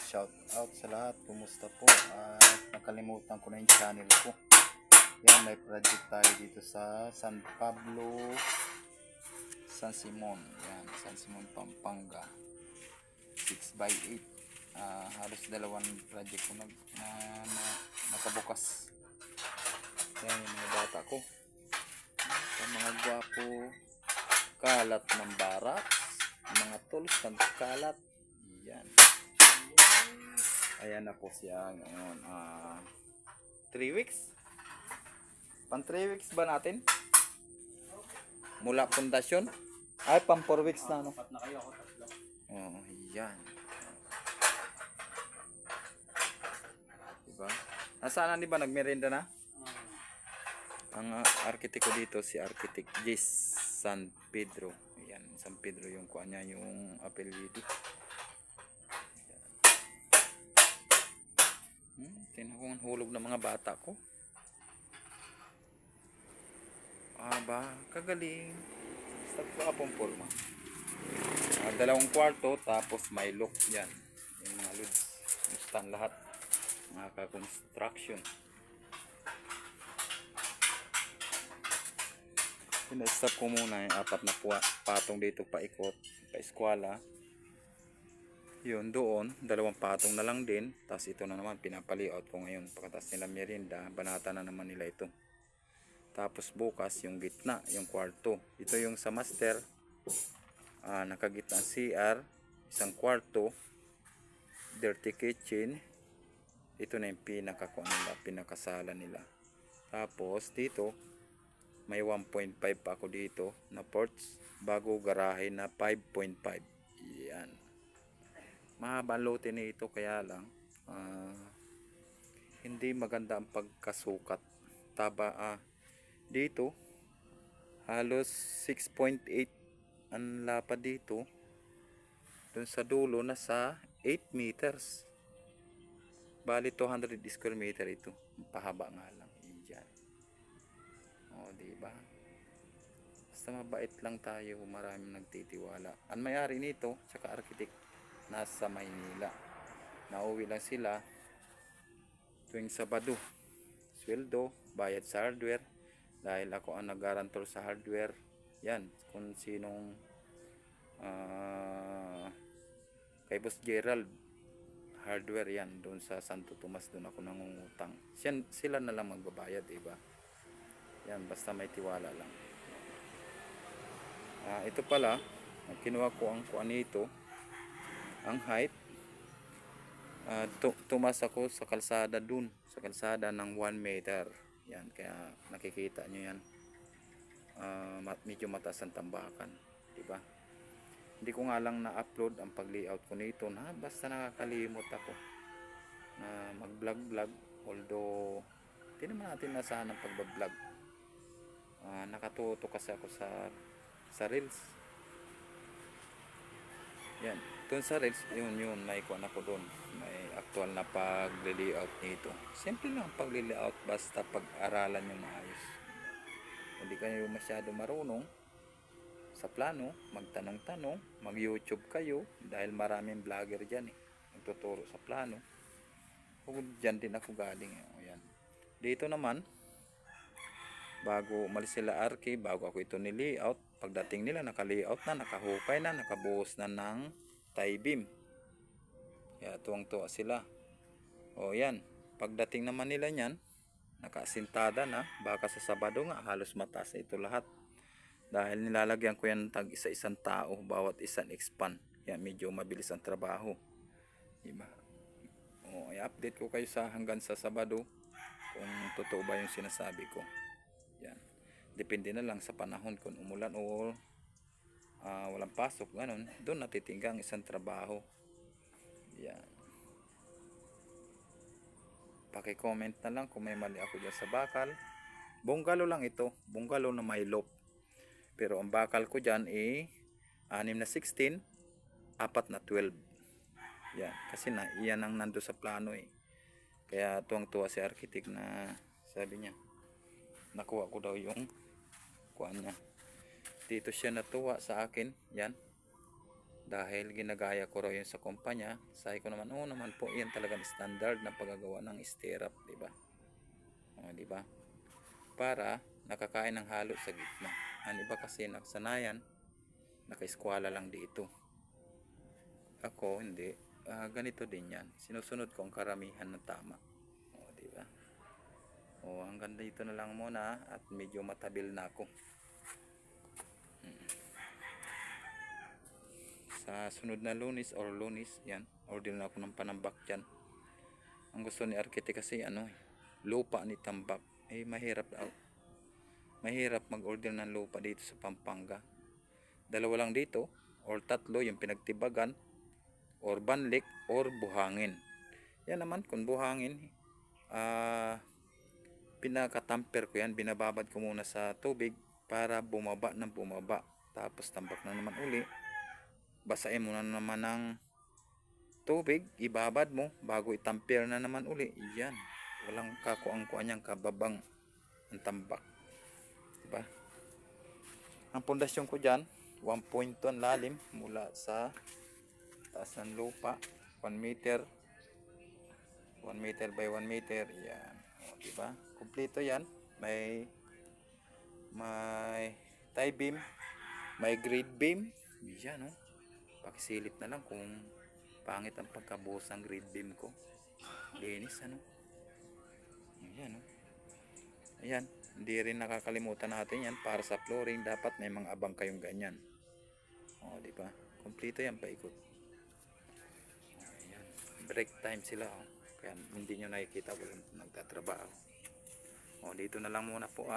shout out sa lahat. Kumusta po? Nakalimutan ko na yung channel ko. Yan, may project tayo dito sa San Pablo, San Simon. Yan, San Simon, Pampanga. 6x8. Halos dalawang project ko nakabukas. Yan yung mga bata ko. Yung mga gwapo, kalat ng barak, mga tools nagkalat. Yan. Ayan na po siya ngayon. 3 weeks. Pang 3 weeks ba natin? Mula pundasyon? Ay, pang 4 weeks na, no? Apat na kayo, ako tatlo. Oo, yan. Diba? Nasaan na, di ba? Nagmerenda na? Ang architect ko dito, si Architect Jis San Pedro. Ayan, San Pedro yung kuha niya, yung apelyido. Tingnan ko ang hulog ng mga bata ko. Ba, kagaling. Basta ko apong forma. Dalawang kwarto, tapos may look yan. Yung mga loads. Stand lahat. Mga ka-construction. Pina-stop ko muna yung 4 na patong dito paikot, pa-eskwala. Yun, doon, 2 patong na lang din. Tapos ito na naman, pinapalayout ko ngayon. Pagkatas nila merienda, banata na naman nila ito. Tapos bukas, yung gitna, yung kwarto. Ito yung sa master. Nakagitna ang CR, isang kwarto, dirty kitchen. Ito na yung pinakasala nila. Tapos dito, may 1.5 pa ako dito na ports. Bago garahe na 5.5. Yan. Mahaba lote nito, kaya lang hindi maganda ang pagkasukat. Dito halos 6.8 ang lapad dito. Dun sa dulo nasa 8 meters. Bali 200 square meter ito. Pahaba nga lang. Yan. O, diba? Basta mabait lang tayo, maraming nagtitiwala. Ang may-ari nito, tsaka architect, nasa Maynila. Nauwi lang sila tuwing Sabado. Sweldo, bayad sa hardware. Dahil ako ang nag-guarantor sa hardware. Yan, kung sinong kay Boss Gerald hardware yan, doon sa Santo Tomas, doon ako nangungutang. Sila na lang magbabayad, diba? Yan, basta may tiwala lang. Ito pala, kinuha ko ang kuan nito, ang height. Tumas ako sa kalsada dun, sa kalsada ng 1 meter. Yan, kaya nakikita nyo yan. Medyo mataas ang tambakan, diba? Hindi ko nga lang na-upload ang pag-layout ko nito, basta nakakalimot ako na mag-vlog. Although hindi naman natin nasahan ang pag-vlog. Nakatuto kasi ako sa reels. Yan, dun sa reels, yun may kuan ako dun, may actual na pag-layout nito. Simple lang pag-layout, basta pag-aralan yung maayos. Hindi kayo masyado marunong sa plano, magtanong-tanong, mag-YouTube kayo, dahil maraming vlogger dyan nagtuturo sa plano. Dyan din ako galing. Ayan. Dito naman, bago umalis sila Arky, bago ako ito ni-layout, pagdating nila naka-layout na, nakahukay na, nakabuhos na ng tie beam. Kaya tuwang-tuwa sila. Yan, pagdating naman nila niyan, nakasintada na, baka sa Sabado nga halos mataas ito lahat. Dahil nilalagyan ko yan tag isa-isang tao, bawat isang expand. Yan, medyo mabilis ang trabaho. Diba? I-update ko kayo hanggang sa Sabado kung totoo ba yung sinasabi ko. Yan. Depende na lang sa panahon, kung umulan o walang pasok, ganun, doon natitinggang isang trabaho. Yan. Paki-comment na lang kung may mali ako dyan sa bakal. Bungalow lang ito, bungalow na may loft. Pero ang bakal ko dyan 6 na 16, 4 na 12. Yan, kasi iyan ang nando sa plano Kaya tuwang-tuwa si architect na sabi niya, nakuha ko daw yung kuha niya. Dito siya natuwa sa akin. Yan. Dahil ginagaya ko raw yun sa kumpanya, sabi ko naman, oo naman po, yan talagang standard na paggagawa ng stirrup, di ba? O, di ba? Para nakakain ng halo sa gitna. Ang iba kasi nagsanayan, nakaiskwala lang dito. Ako, hindi. Ganito din yan. Sinusunod ko ang karamihan na tama. O, di ba? O, hanggang dito na lang muna at medyo matabil na ako. Sa sunod na Lunes or Lunes, yan, order na ako ng panambak dyan. Ang gusto ni architect kasi lupa ni tambak. Mahirap mag-order ng lupa dito sa Pampanga. Dalawa lang dito or tatlo yung pinagtibagan or banlik or buhangin. Yan naman kung buhangin, pinakatamper ko yan, binababad ko muna sa tubig para bumaba ng bumaba. Tapos tambak na naman uli. Basahin mo na naman ng tubig, ibabad mo bago itamper na naman uli. Yan, walang kakuang-kuan yang kababang ang tambak, diba? Ang pundasyon ko dyan 1.2 lalim mula sa taas ng lupa, 1 meter 1 meter by 1 meter. Yan, o, diba? Kompleto yan. May tie beam, may grade beam. Yan, o, pakisilip na lang kung pangit ang pagkabuhos ng grade beam ko. Linis, ano. Ayan, o. Ayan, hindi rin nakakalimutan natin yan. Para sa flooring, dapat may mga abang kayong ganyan. O, diba? Kompleto yan, paikot. Ayan, break time sila, o. Kaya hindi nyo nakikita walang nagtatrabaho. O, dito na lang muna po,